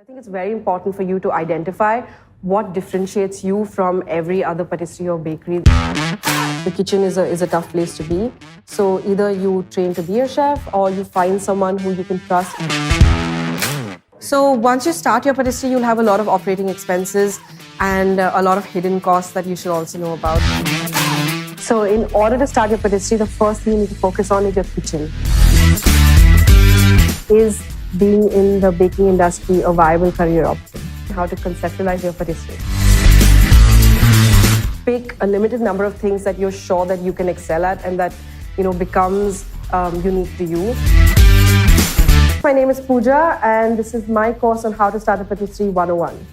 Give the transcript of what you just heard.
I think it's very important for you to identify what differentiates you from every other patisserie or bakery. The kitchen is a tough place to be. So either you train to be a chef or you find someone who you can trust. So once you start your patisserie, you'll have a lot of operating expenses and a lot of hidden costs that you should also know about. So in order to start your patisserie, the first thing you need to focus on is your kitchen. Is being in the baking industry a viable career option? How to conceptualize your patisserie. Pick a limited number of things that you're sure that you can excel at and that becomes unique to you. My name is Pooja and this is my course on how to start a patisserie 101.